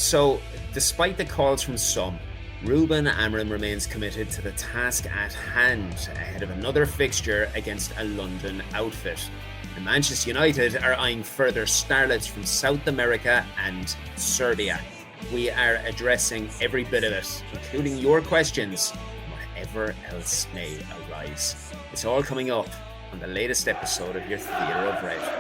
So, despite the calls from some, Ruben Amorim remains committed to the task at hand ahead of another fixture against a London outfit. And Manchester United are eyeing further starlets from South America and Serbia. We are addressing every bit of it, including your questions, whatever else may arise. It's all coming up on the latest episode of your Theatre of Red.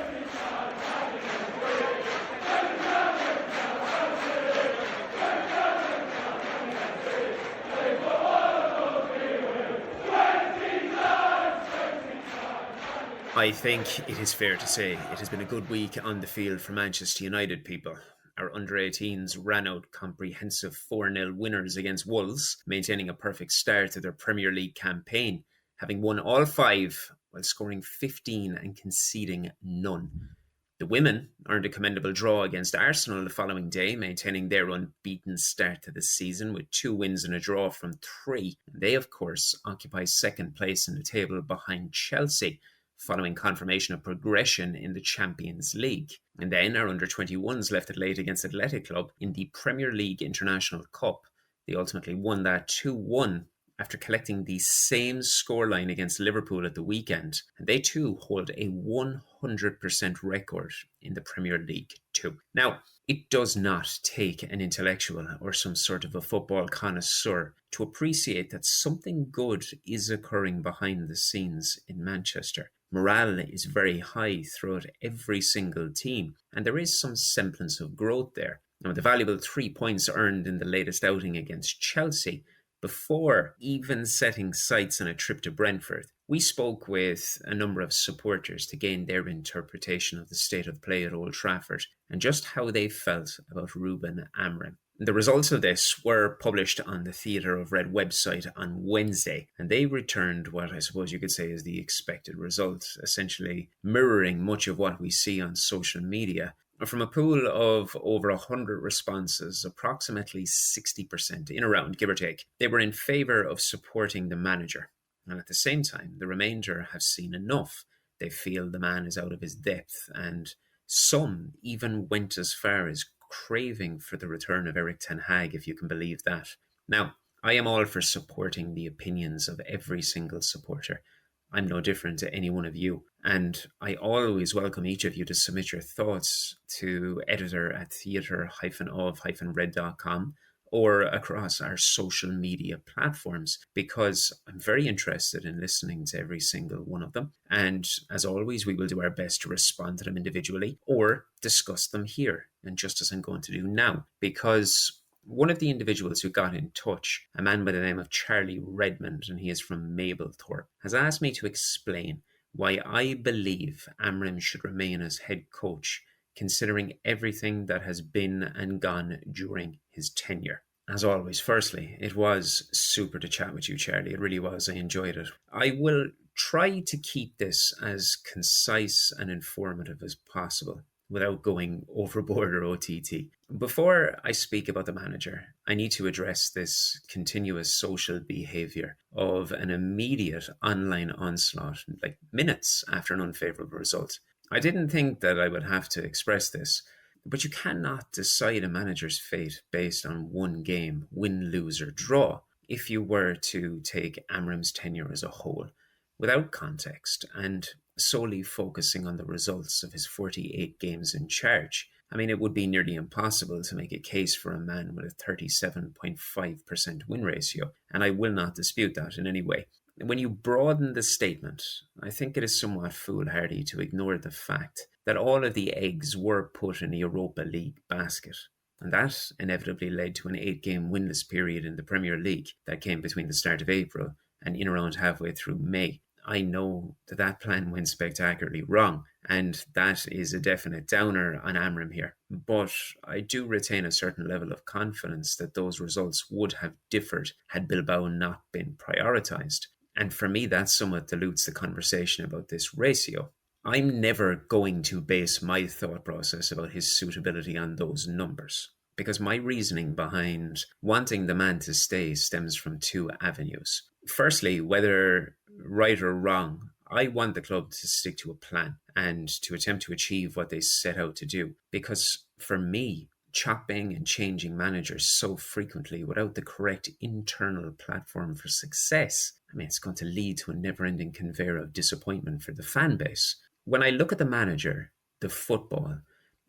I think it is fair to say it has been a good week on the field for Manchester United, people. Our under-18s ran out comprehensive 4-0 winners against Wolves, maintaining a perfect start to their Premier League campaign, having won all 5 while scoring 15 and conceding none. The women earned a commendable draw against Arsenal the following day, maintaining their unbeaten start to the season with 2 wins and a draw from 3. They, of course, occupy second place in the table behind Chelsea, following confirmation of progression in the Champions League. And then our under-21s left it late against Athletic Club in the Premier League International Cup. They ultimately won that 2-1 after collecting the same scoreline against Liverpool at the weekend. And they too hold a 100% record in the Premier League too. Now, it does not take an intellectual or some sort of a football connoisseur to appreciate that something good is occurring behind the scenes in Manchester. Morale is very high throughout every single team, and there is some semblance of growth there. Now, the valuable 3 points earned in the latest outing against Chelsea, before even setting sights on a trip to Brentford, we spoke with a number of supporters to gain their interpretation of the state of play at Old Trafford and just how they felt about Ruben Amorim. The results of this were published on the Theatre of Red website on Wednesday, and they returned what I suppose you could say is the expected result, essentially mirroring much of what we see on social media. From a pool of over 100 responses, approximately 60%, in around, give or take, they were in favour of supporting the manager. And at the same time, the remainder have seen enough. They feel the man is out of his depth, and some even went as far as craving for the return of Erik ten Hag, if you can believe that. Now, I am all for supporting the opinions of every single supporter. I'm no different to any one of you, and I always welcome each of you to submit your thoughts to editor@theatre-of-red.com or across our social media platforms, because I'm very interested in listening to every single one of them. And as always, we will do our best to respond to them individually or discuss them here, and just as I'm going to do now, because one of the individuals who got in touch, a man by the name of Charlie Redmond, and he is from Mablethorpe, has asked me to explain why I believe Amorim should remain as head coach, considering everything that has been and gone during his tenure. As always, firstly, it was super to chat with you, Charlie. It really was. I enjoyed it. I will try to keep this as concise and informative as possible without going overboard or OTT. Before I speak about the manager, I need to address this continuous social behaviour of an immediate online onslaught, like minutes after an unfavourable result. I didn't think that I would have to express this, but you cannot decide a manager's fate based on one game, win, lose or draw, if you were to take Amorim's tenure as a whole, without context and solely focusing on the results of his 48 games in charge. I mean, it would be nearly impossible to make a case for a man with a 37.5% win ratio, and I will not dispute that in any way. When you broaden the statement, I think it is somewhat foolhardy to ignore the fact that all of the eggs were put in the Europa League basket. And that inevitably led to an 8-game winless period in the Premier League that came between the start of April and in around halfway through May. I know that plan went spectacularly wrong, and that is a definite downer on Amorim here. But I do retain a certain level of confidence that those results would have differed had Bilbao not been prioritised. And for me, that somewhat dilutes the conversation about this ratio. I'm never going to base my thought process about his suitability on those numbers, because my reasoning behind wanting the man to stay stems from 2 avenues. Firstly, whether right or wrong, I want the club to stick to a plan and to attempt to achieve what they set out to do. Because for me, chopping and changing managers so frequently without the correct internal platform for success, I mean, it's going to lead to a never-ending conveyor of disappointment for the fan base. When I look at the manager, the football,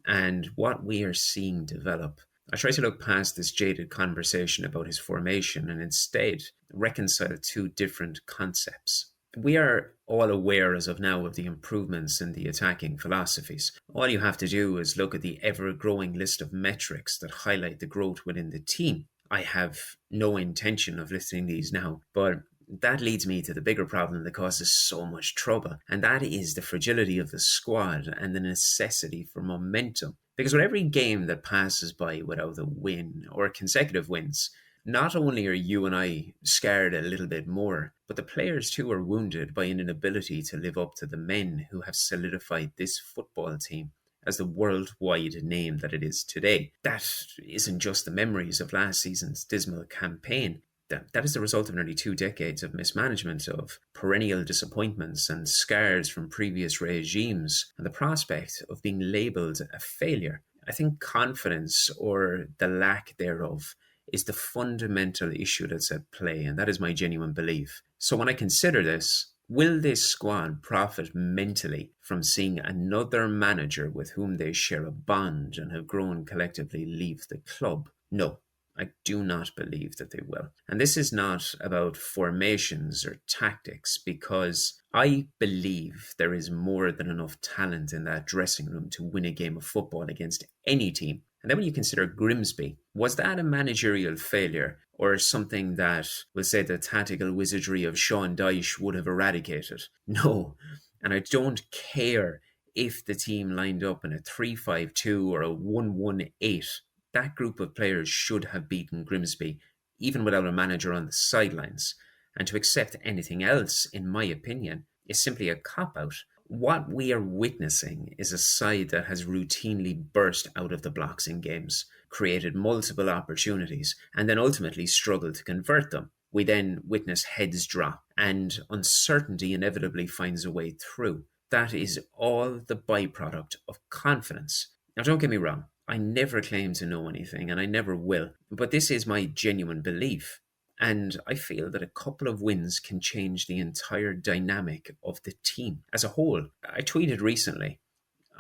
and what we are seeing develop, I try to look past this jaded conversation about his formation and instead reconcile two different concepts. We are all aware as of now of the improvements in the attacking philosophies. All you have to do is look at the ever-growing list of metrics that highlight the growth within the team. I have no intention of listing these now, but that leads me to the bigger problem that causes so much trouble, and that is the fragility of the squad and the necessity for momentum. Because with every game that passes by without a win or consecutive wins, not only are you and I scared a little bit more, but the players too are wounded by an inability to live up to the men who have solidified this football team as the worldwide name that it is today. That isn't just the memories of last season's dismal campaign. That is the result of nearly 2 decades of mismanagement, of perennial disappointments and scars from previous regimes, and the prospect of being labelled a failure. I think confidence, or the lack thereof, is the fundamental issue that's at play, and that is my genuine belief. So when I consider this, will this squad profit mentally from seeing another manager with whom they share a bond and have grown collectively leave the club? No, I do not believe that they will. And this is not about formations or tactics, because I believe there is more than enough talent in that dressing room to win a game of football against any team. And then when you consider Grimsby, was that a managerial failure or something that, we'll say, the tactical wizardry of Shaun would have eradicated? No. And I don't care if the team lined up in a 3-5-2 or a 1-1-8. That group of players should have beaten Grimsby, even without a manager on the sidelines. And to accept anything else, in my opinion, is simply a cop-out. What we are witnessing is a side that has routinely burst out of the blocks in games, created multiple opportunities, and then ultimately struggled to convert them. We then witness heads drop, and uncertainty inevitably finds a way through. That is all the byproduct of confidence. Now, don't get me wrong. I never claim to know anything, and I never will, but this is my genuine belief. And I feel that a couple of wins can change the entire dynamic of the team as a whole. I tweeted recently,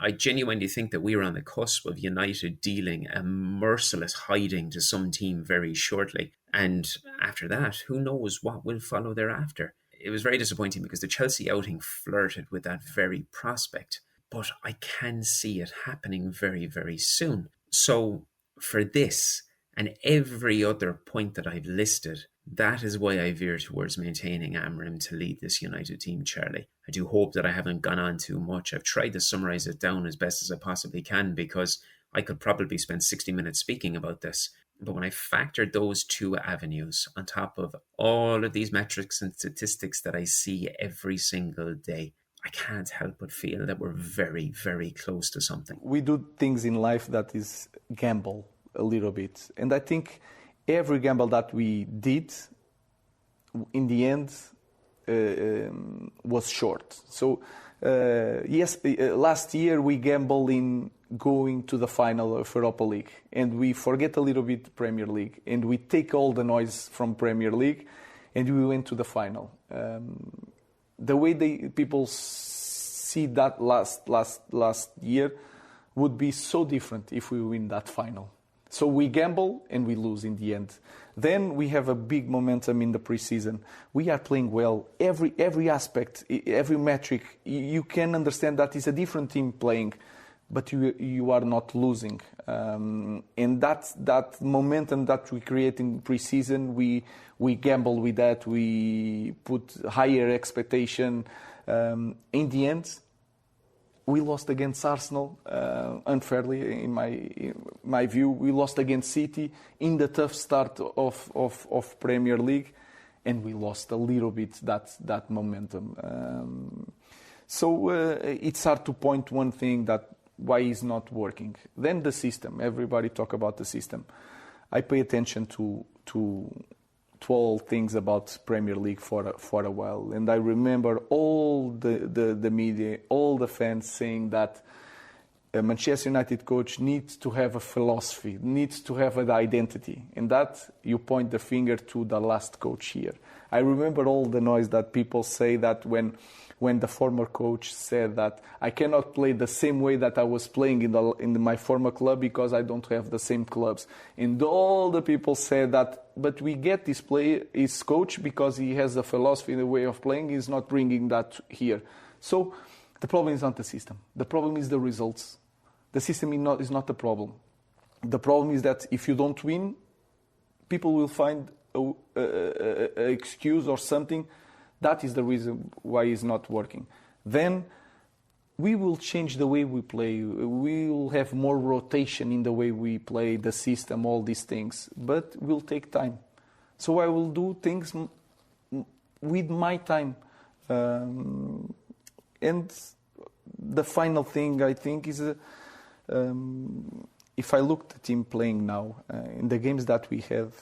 I genuinely think that we are on the cusp of United dealing a merciless hiding to some team very shortly. And after that, who knows what will follow thereafter. It was very disappointing because the Chelsea outing flirted with that very prospect. But I can see it happening very, very soon. So for this and every other point that I've listed, that is why I veer towards maintaining Amorim to lead this United team, Charlie. I do hope that I haven't gone on too much. I've tried to summarise it down as best as I possibly can, because I could probably spend 60 minutes speaking about this. But when I factor those two avenues on top of all of these metrics and statistics that I see every single day, I can't help but feel that we're very, very close to something. We do things in life that is gamble a little bit. And I think every gamble that we did, in the end, was short. So, last year we gambled in going to the final of Europa League, and we forget a little bit Premier League, and we take all the noise from Premier League, and we went to the final. The way people see that last year would be so different if we win that final. So we gamble and we lose in the end. Then we have a big momentum in the preseason. We are playing well. Every aspect, every metric, you can understand that it's a different team playing, but you are not losing. And that momentum that we create in preseason, we gamble with that. We put higher expectation. In the end, we lost against Arsenal unfairly, in my view. We lost against City in the tough start of Premier League, and we lost a little bit that momentum. So it's hard to point one thing that why it's not working. Then the system. Everybody talk about the system. I pay attention to all things about Premier League for a while, and I remember all the media, all the fans saying that a Manchester United coach needs to have a philosophy, needs to have an identity. And that you point the finger to the last coach here. I remember all the noise that people say that when the former coach said that I cannot play the same way that I was playing in my former club because I don't have the same clubs. And all the people said that, but we get this player, his coach, because he has a philosophy, the way of playing, he's not bringing that here. So the problem is not the system. The problem is the results. The system is not the problem. The problem is that if you don't win, people will find an excuse or something. That is the reason why it's not working. Then we will change the way we play. We will have more rotation in the way we play, the system, all these things. But it will take time. So I will do things with my time. And the final thing I think is, if I look at the team playing now, in the games that we have,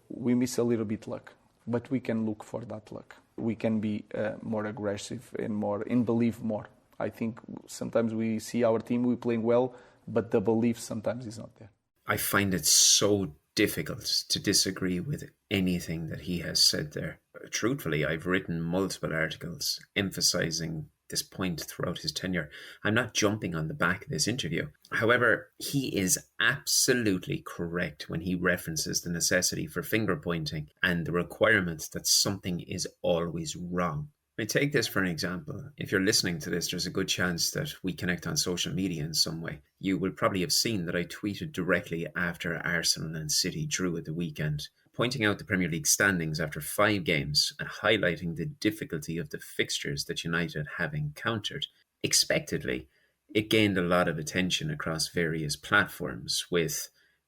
we miss a little bit luck. But we can look for that luck. We can be more aggressive and believe more. I think sometimes we see our team, we playing well, but the belief sometimes is not there. I find it so difficult to disagree with anything that he has said there. Truthfully, I've written multiple articles emphasizing this point throughout his tenure. I'm not jumping on the back of this interview. However, he is absolutely correct when he references the necessity for finger pointing and the requirement that something is always wrong. I mean, take this for an example. If you're listening to this, there's a good chance that we connect on social media in some way. You will probably have seen that I tweeted directly after Arsenal and City drew at the weekend, pointing out the Premier League standings after 5 games and highlighting the difficulty of the fixtures that United have encountered. Expectedly, it gained a lot of attention across various platforms, with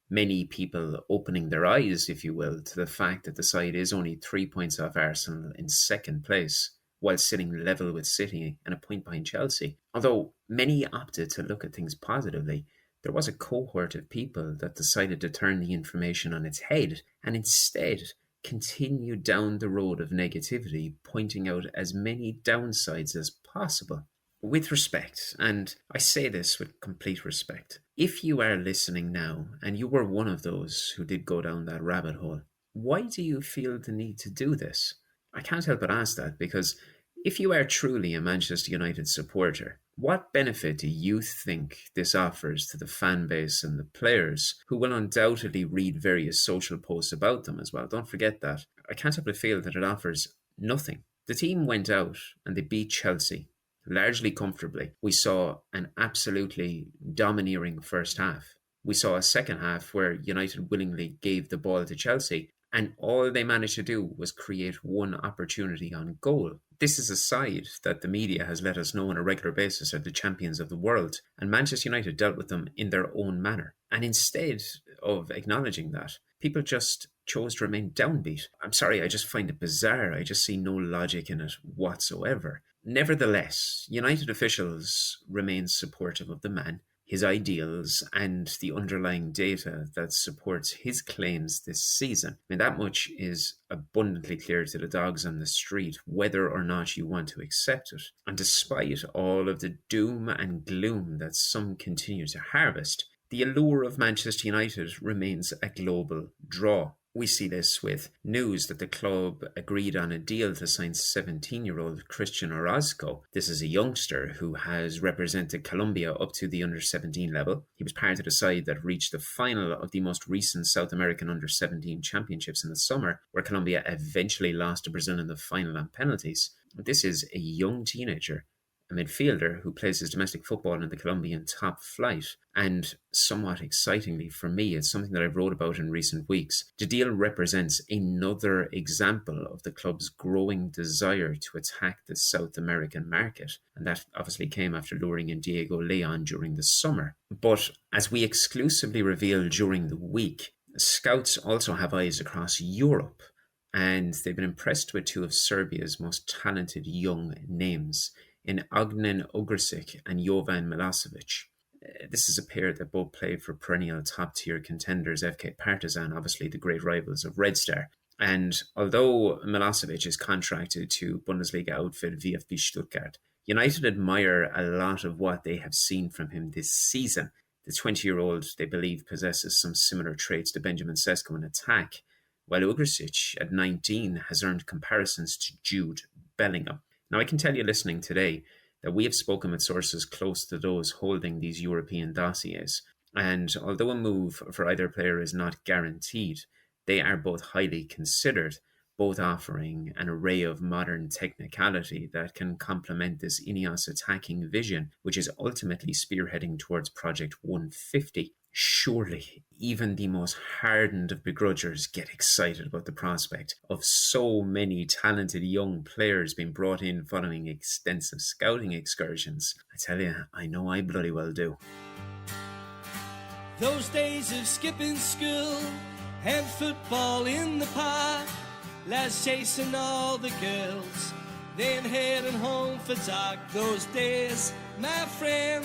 many people opening their eyes, if you will, to the fact that the side is only 3 points off Arsenal in second place, while sitting level with City and a point behind Chelsea. Although many opted to look at things positively, there was a cohort of people that decided to turn the information on its head and instead continued down the road of negativity, pointing out as many downsides as possible. With respect, and I say this with complete respect, if you are listening now and you were one of those who did go down that rabbit hole, why do you feel the need to do this? I can't help but ask that, because if you are truly a Manchester United supporter, what benefit do you think this offers to the fan base and the players, who will undoubtedly read various social posts about them as well? Don't forget that. I can't help but feel that it offers nothing. The team went out and they beat Chelsea largely comfortably. We saw an absolutely domineering first half. We saw a second half where United willingly gave the ball to Chelsea, and all they managed to do was create one opportunity on goal. This is a side that the media has let us know on a regular basis are the champions of the world, and Manchester United dealt with them in their own manner. And instead of acknowledging that, people just chose to remain downbeat. I'm sorry, I just find it bizarre. I just see no logic in it whatsoever. Nevertheless, United officials remain supportive of the man, his ideals, and the underlying data that supports his claims this season. I mean, that much is abundantly clear to the dogs on the street, whether or not you want to accept it. And despite all of the doom and gloom that some continue to harvest, the allure of Manchester United remains a global draw. We see this with news that the club agreed on a deal to sign 17-year-old Christian Orozco. This is a youngster who has represented Colombia up to the under-17 level. He was part of the side that reached the final of the most recent South American under-17 championships in the summer, where Colombia eventually lost to Brazil in the final on penalties. This is a young teenager, a midfielder who plays his domestic football in the Colombian top flight. And somewhat excitingly for me, it's something that I've wrote about in recent weeks. The deal represents another example of the club's growing desire to attack the South American market. And that obviously came after luring in Diego Leon during the summer. But as we exclusively revealed during the week, scouts also have eyes across Europe. And they've been impressed with 2 of Serbia's most talented young names, in Ognen Ogrsic and Jovan Milosevic. This is a pair that both play for perennial top-tier contenders FK Partizan, obviously the great rivals of Red Star. And although Milosevic is contracted to Bundesliga outfit VfB Stuttgart, United admire a lot of what they have seen from him this season. The 20-year-old, they believe, possesses some similar traits to Benjamin Sesko in attack, while Ugrisic, at 19, has earned comparisons to Jude Bellingham. Now, I can tell you listening today that we have spoken with sources close to those holding these European dossiers, and although a move for either player is not guaranteed, they are both highly considered, both offering an array of modern technicality that can complement this Ineos attacking vision, which is ultimately spearheading towards Project 150. Surely, even the most hardened of begrudgers get excited about the prospect of so many talented young players being brought in following extensive scouting excursions. I tell you, I know I bloody well do. Those days of skipping school and football in the park, lads chasing all the girls, then heading home for dark. Those days, my friend,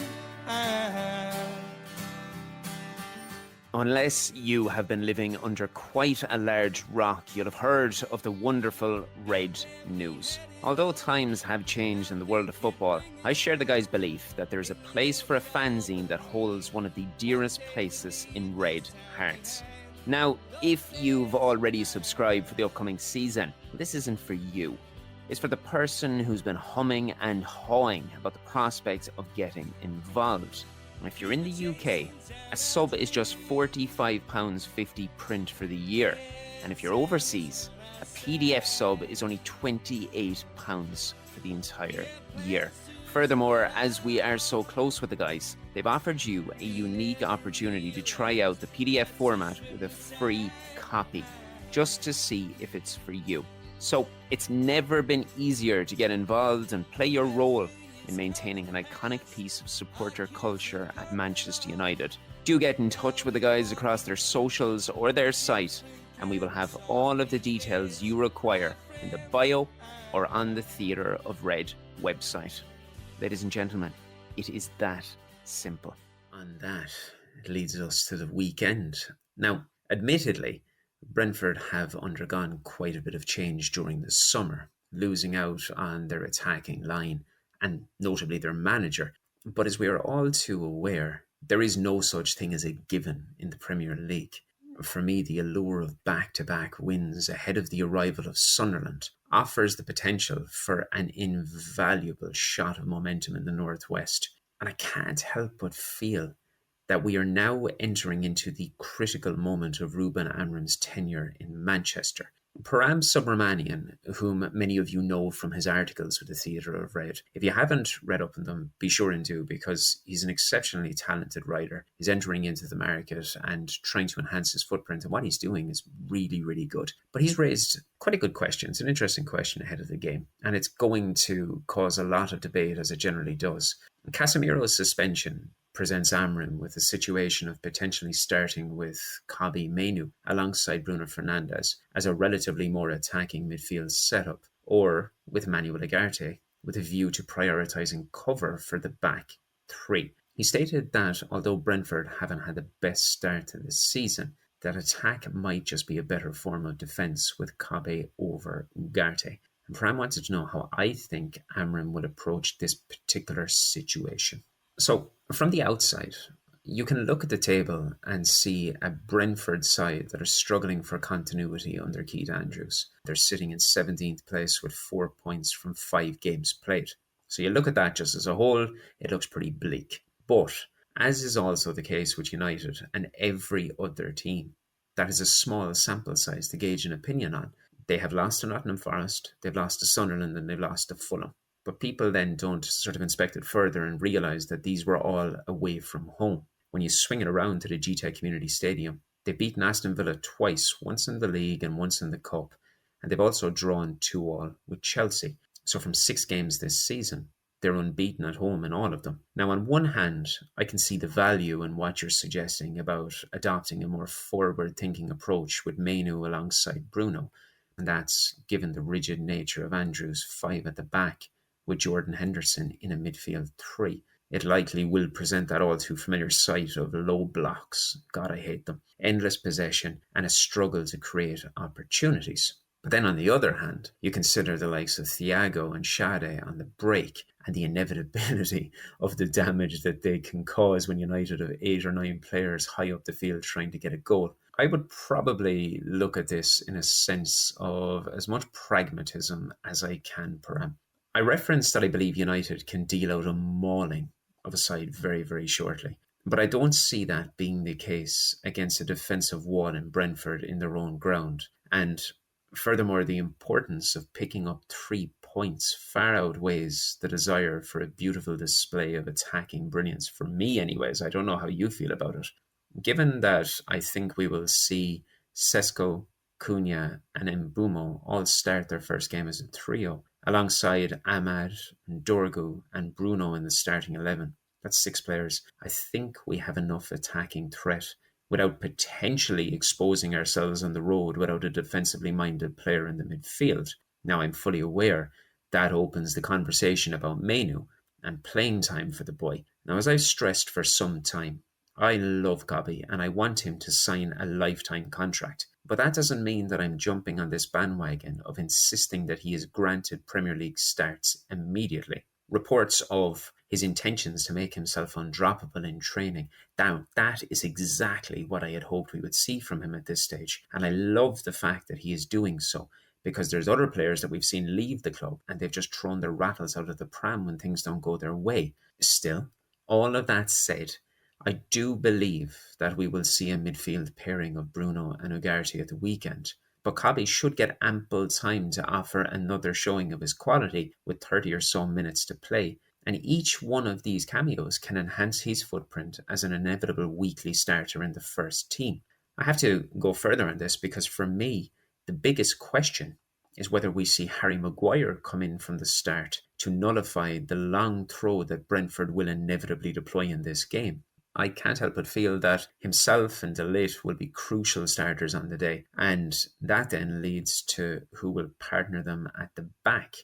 Unless you have been living under quite a large rock, you'll have heard of the wonderful Red news. Although times have changed in the world of football, I share the guys' belief that there is a place for a fanzine that holds one of the dearest places in Red hearts. Now, if you've already subscribed for the upcoming season, this isn't for you. It's for the person who's been humming and hawing about the prospect of getting involved. If you're in the UK, a sub is just £45.50 print for the year. And if you're overseas, a PDF sub is only £28 for the entire year. Furthermore, as we are so close with the guys, they've offered you a unique opportunity to try out the PDF format with a free copy, just to see if it's for you. So it's never been easier to get involved and play your role in maintaining an iconic piece of supporter culture at Manchester United. Do get in touch with the guys across their socials or their site, and we will have all of the details you require in the bio or on the Theatre of Red website. Ladies and gentlemen, it is that simple. And that leads us to the weekend. Now, admittedly, Brentford have undergone quite a bit of change during the summer, losing out on their attacking line and notably their manager. But as we are all too aware, there is no such thing as a given in the Premier League. For me, the allure of back-to-back wins ahead of the arrival of Sunderland offers the potential for an invaluable shot of momentum in the Northwest. And I can't help but feel that we are now entering into the critical moment of Ruben Amorim's tenure in Manchester. Param Subramanian, whom many of you know from his articles with the Theatre of Red. If you haven't read up on them, be sure and do, because he's an exceptionally talented writer. He's entering into the market and trying to enhance his footprint, and what he's doing is really, really good. But he's raised quite a good question. It's an interesting question ahead of the game, and it's going to cause a lot of debate, as it generally does. Casemiro's suspension presents Amorim with a situation of potentially starting with Kobbie Mainoo alongside Bruno Fernandes as a relatively more attacking midfield setup, or with Manuel Ugarte with a view to prioritising cover for the back three. He stated that although Brentford haven't had the best start to this season, that attack might just be a better form of defence with Kobbie over Ugarte. And Pram wanted to know how I think Amorim would approach this particular situation. So, from the outside, you can look at the table and see a Brentford side that are struggling for continuity under Keith Andrews. They're sitting in 17th place with 4 points from 5 games played. So you look at that just as a whole, it looks pretty bleak. But, as is also the case with United and every other team, that is a small sample size to gauge an opinion on. They have lost to Nottingham Forest, they've lost to Sunderland, and they've lost to Fulham. But people then don't sort of inspect it further and realise that these were all away from home. When you swing it around to the GTEC Community Stadium, they've beaten Aston Villa twice, once in the league and once in the cup. And they've also drawn 2-2 with Chelsea. So from 6 games this season, they're unbeaten at home in all of them. Now, on one hand, I can see the value in what you're suggesting about adopting a more forward-thinking approach with Mainoo alongside Bruno. And that's given the rigid nature of Andrews' 5 at the back, with Jordan Henderson in a midfield 3. It likely will present that all too familiar sight of low blocks, God I hate them, endless possession, and a struggle to create opportunities. But then on the other hand, you consider the likes of Thiago and Shade on the break and the inevitability of the damage that they can cause when United have 8 or 9 players high up the field trying to get a goal. I would probably look at this in a sense of as much pragmatism as I can, perhaps. I referenced that I believe United can deal out a mauling of a side very, very shortly. But I don't see that being the case against a defensive wall in Brentford in their own ground. And furthermore, the importance of picking up 3 points far outweighs the desire for a beautiful display of attacking brilliance. For me, anyways, I don't know how you feel about it. Given that I think we will see Sesko, Cunha, and Mbumo all start their first game as a trio, alongside Ahmad, Dorgu, and Bruno in the starting 11. That's 6 players. I think we have enough attacking threat without potentially exposing ourselves on the road without a defensively minded player in the midfield. Now, I'm fully aware that opens the conversation about Menu and playing time for the boy. Now, as I've stressed for some time, I love Gobby and I want him to sign a lifetime contract. But that doesn't mean that I'm jumping on this bandwagon of insisting that he is granted Premier League starts immediately. Reports of his intentions to make himself undroppable in training, that is exactly what I had hoped we would see from him at this stage. And I love the fact that he is doing so, because there's other players that we've seen leave the club and they've just thrown their rattles out of the pram when things don't go their way. Still, all of that said, I do believe that we will see a midfield pairing of Bruno and Ugarte at the weekend. But Cobby should get ample time to offer another showing of his quality with 30 or so minutes to play. And each one of these cameos can enhance his footprint as an inevitable weekly starter in the first team. I have to go further on this because for me, the biggest question is whether we see Harry Maguire come in from the start to nullify the long throw that Brentford will inevitably deploy in this game. I can't help but feel that himself and De Ligt will be crucial starters on the day, and that then leads to who will partner them at the back.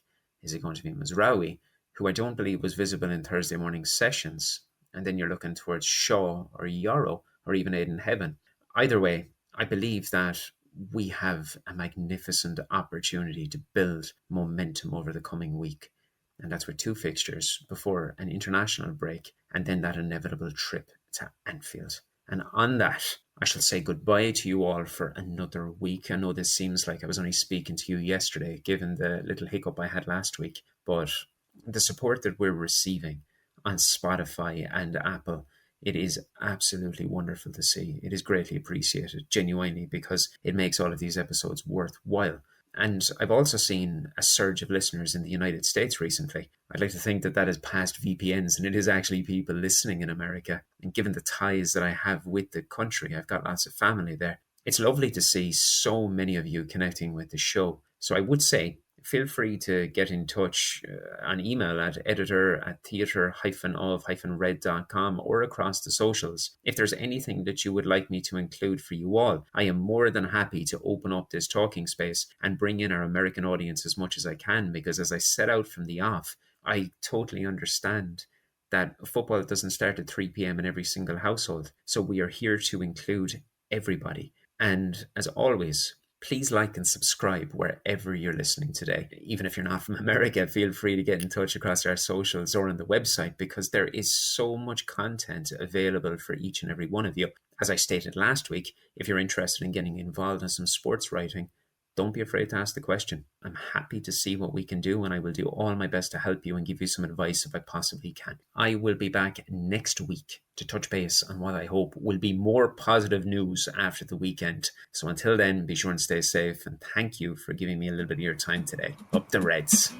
Is it going to be Mazraoui, who I don't believe was visible in Thursday morning sessions, and then you're looking towards Shaw or Yoro or even Aidan Heaven. Either way, I believe that we have a magnificent opportunity to build momentum over the coming week. And that's with 2 fixtures before an international break and then that inevitable trip to Anfield. And on that, I shall say goodbye to you all for another week. I know this seems like I was only speaking to you yesterday, given the little hiccup I had last week, but the support that we're receiving on Spotify and Apple, it is absolutely wonderful to see. It is greatly appreciated, genuinely, because it makes all of these episodes worthwhile. And I've also seen a surge of listeners in the United States recently. I'd like to think that has passed VPNs and it is actually people listening in America. And given the ties that I have with the country, I've got lots of family there. It's lovely to see so many of you connecting with the show. So I would say, feel free to get in touch on email at editor@theatre-of-red.com or across the socials. If there's anything that you would like me to include for you all, I am more than happy to open up this talking space and bring in our American audience as much as I can, because as I set out from the off, I totally understand that football doesn't start at 3 p.m. in every single household. So we are here to include everybody. And as always, please like and subscribe wherever you're listening today. Even if you're not from America, feel free to get in touch across our socials or on the website, because there is so much content available for each and every one of you. As I stated last week, if you're interested in getting involved in some sports writing, don't be afraid to ask the question. I'm happy to see what we can do, and I will do all my best to help you and give you some advice if I possibly can. I will be back next week to touch base on what I hope will be more positive news after the weekend. So until then, be sure and stay safe, and thank you for giving me a little bit of your time today. Up the Reds.